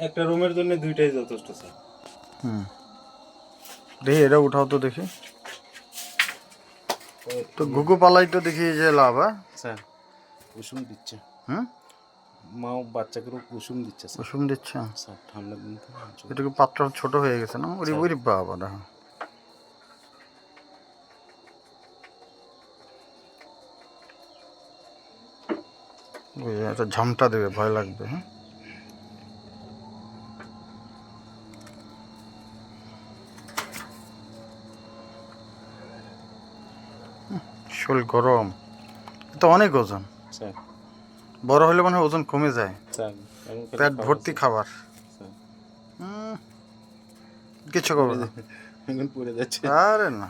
একটা রুমের জন্য দুইটাই যথেষ্ট স্যার। দেখি এটা উঠাও তো দেখি। তো ঘুঘু পালাই তো দেখি যে লাভ, হ্যাঁ স্যার কুসুম দিচ্ছে। হুম, মাও বাচ্চাকে কুসুম দিচ্ছে স্যার। কুসুম দিচ্ছে স্যার ঠান্ডা দিন তো এটুকু পাত্র ছোট হয়ে গেছে না? ওরি ওরি বাবা দেখো, একটা ঝামটা দেবে, ভয় লাগবে। হ্যাঁ, শরীর গরম, তো অনেক ওজন। স্যার বড় হলে মনে হয় ওজন কমে যায়। স্যার পেট ভর্তি খাবার, স্যার কিছু করবে না। এখন পড়ে যাচ্ছে। আরে না,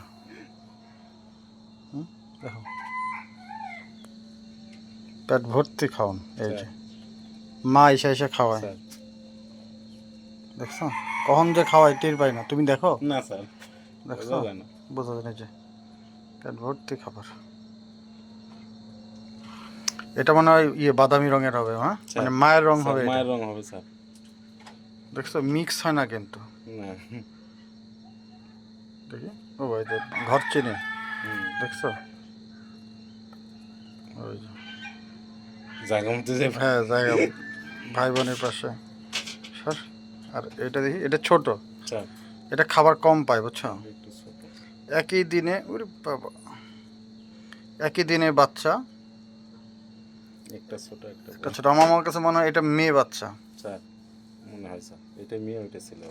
দেখো পেট ভর্তি খাওয়ান। এই যে মা এসে এসে খাওয়ায়, স্যার দেখছো কখন যে খাওয়াই টের পাই না। তুমি দেখো না স্যার, দেখছো, বোঝা যায় না। বোঝা যায় না যে পেট ভর্তি খাবার। এটা মনে হয় ইয়ে বাদামি রঙের হবে, হ্যাঁ মানে মায়ের রং হবে। মায়ের রং হবে স্যার। দেখছো মিক্স হয় না কিন্তু। না দেখি ও ভাই তো ঘর চিনে, দেখছো ওই যে জায়গা মতো যে। হ্যাঁ জায়গা, ভাই বোনের পাশে সর। আর এটা দেখি, এটা ছোট, স্যার এটা খাবার কম পায় বুঝছো। একটু ছোট। একই দিনে ওরে বাবা, একই দিনে বাচ্চা একটা ছোট একটা একটা ছোট। আমার কাছে মনে হয় এটা মেয়ে বাচ্চা। স্যার মনে হয় স্যার এটা মেয়ে ওইটা ছিল।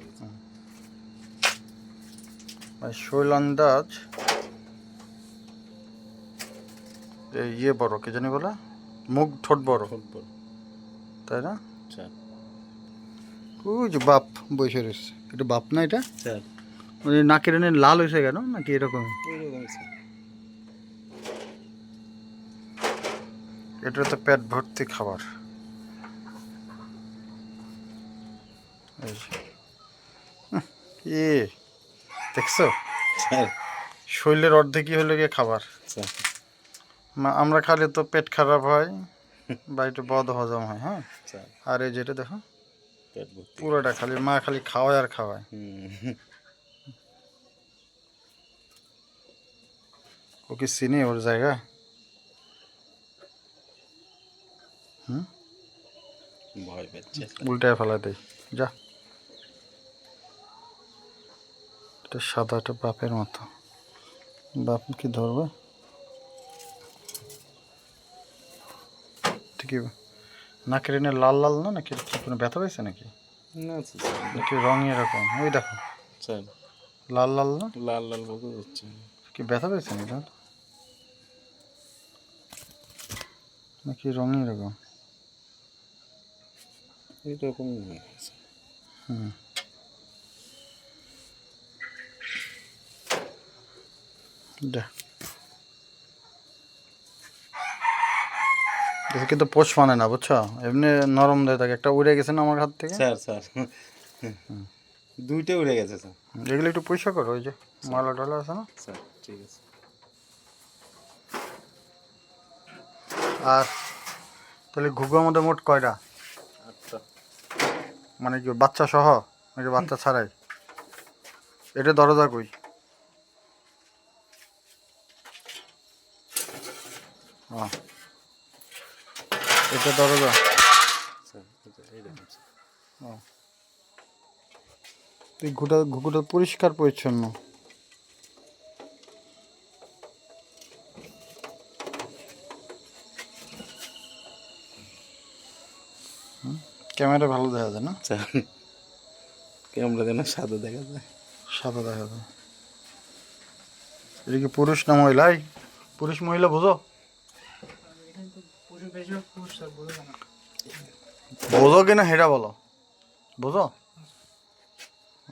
মানে শৈল আন্দাজ এই ইয়ে বড়, কে জানি বলে, মুখ ঠোঁট বড়, তাই না? স্যার ওই যে বাপ বসে রয়েছে, এটা বাপ না এটা? স্যার মানে নাকের এনে লাল হয়েছে কেন, নাকি এরকম? এটা তো পেট ভর্তি খাবার। এই যে। এ দেখছো স্যার শৈলের অর্ধেকই হলো গিয়ে খাবার। স্যার আমরা খালে তো পেট খারাপ হয় বা একটু বদ হজম হয়। হ্যাঁ, স্যার আর এই যেটা দেখো পেট ভর্তি পুরোটা খালি মা খালি খাওয়ায় আর খাওয়ায়। ও কি চিনি ওর জায়গা? ভয় পাচ্ছে উল্টায় ফেলা দেয় যা। এটা সাদাটা বাপের মতো, বাপ কি ধরবে? ঠিক নাকের এনে লাল লাল না, নাকি কোনো ব্যথা পেয়েছে নাকি? না নাকি রঙই এরকম? ওই দেখো স্যার লাল লাল না, লাল লাল বোঝা যাচ্ছে। কি ব্যথা পেয়েছে নাকি নাকি রঙই এরকম? এইরকম কিন্তু পোষ মানে না বুঝছো, এমনি নরম দেয় থাকে। একটা উড়ে গেছে না আমার হাত থেকে। স্যার স্যার দুইটা উড়ে গেছে স্যার। এগুলো একটু পয়সা করো, ওই যে মালা টালা আছে না। স্যার ঠিক আছে। আর তাহলে ঘুঘুর মধ্যে মোট কয়টা? আচ্ছা মানে কি বাচ্চা সহ নাকি বাচ্চা ছাড়াই? এটা দরজা কই? এটা দরজা। এই ঘুঘুটা পরিষ্কার পরিচ্ছন্ন। ক্যামেরা ভালো দেখা যায় না? ক্যামেরা যেন সাদা দেখা যায়। সাদা দেখা যায়। এটা কি পুরুষ না মহিলা? পুরুষ মহিলা বোঝো? বোঝো কিনা সেটা বলো। বোঝো?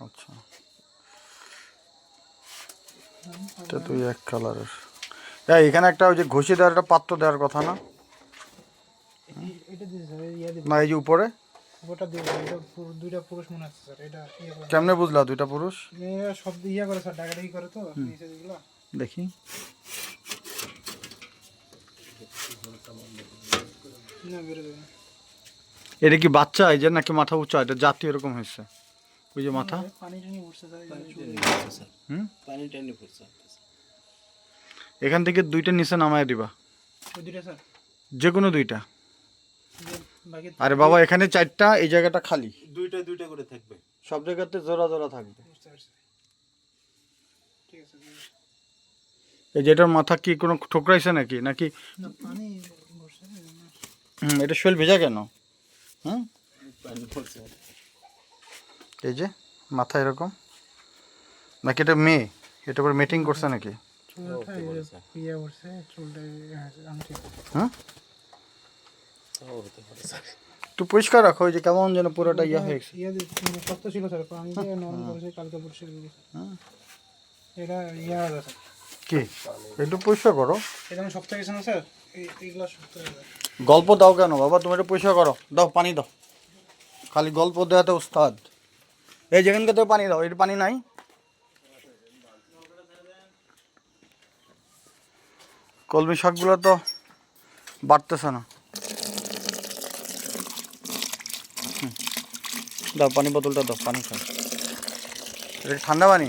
আচ্ছা, এটা তুই এক কালারের। এখানে একটা ওই যে ঘষি দেওয়ার একটা পাত্র দেওয়ার কথা না? না এই যে উপরে দুইটা পুরুষ মনে আছে স্যার। এটা কেমনে বুঝলা দুইটা পুরুষ? সব ইয়া করে স্যার, ডাকাডাকি করে তো নিচে যেগুলো। দেখি না বেরো যাবে না। এটা কি বাচ্চা এই যে নাকি মাথা উঁচা, এটা জাতি এরকম হয়েছে? ওই যে মাথা। পানি টানি উঠছে স্যার, এই যে চুল। স্যার হুম, পানি টানি পড়ছে। এখান থেকে দুইটা নিচে নামায় দিবা, ওই দুইটা স্যার, যে কোনো দুইটা। যে বাকি আরে বাবা এখানে 4টা, এই জায়গাটা খালি, দুইটা দুইটা করে থাকবে। সব জায়গাতে জোড়া জোড়া থাকবে। বুঝতে পারছি। ঠিক আছে স্যার। এই যেটার মাথা কি কোনো ঠোকরাইছে নাকি নাকি? না পানি ভরছে না। এটা শরীর ভেজা কেন? হুম, পানি পড়ছে। এই যে মাথা এরকম, নাকি এটা মেয়ে, এটা করে মিটিং করছে নাকি? চুলটা ইয়ে উঠছে, চুলটা আমি ঠিক। হুম, তাও হতে পারে স্যার। একটু পরিষ্কার রাখো, ওই যে কেমন যেন পুরোটা ইয়া হয়ে গেছে। ইয়ে শক্ত ছিল স্যার, পানি দিয়ে নরম করেছে, কালকে পরশু এটা ইয়ে হয়ে গেছে। কি একটু পরিষ্কার করো। এটা আমি শক্ত গেছে না স্যার, এইগুলো শক্ত হয়ে যায়। গল্প দাও কেন বাবা, তুমি এটা পরিষ্কার করো, দাও পানি দাও, খালি গল্প দেওয়াতে উস্তাদ। এই যেখানকে তো পানি দাও, এটা পানি নাই। কলমি শাকগুলো তো বাড়তেছে না। দাও পানি বোতলটা দাও, পানি খাও। এটা কি ঠান্ডা পানি?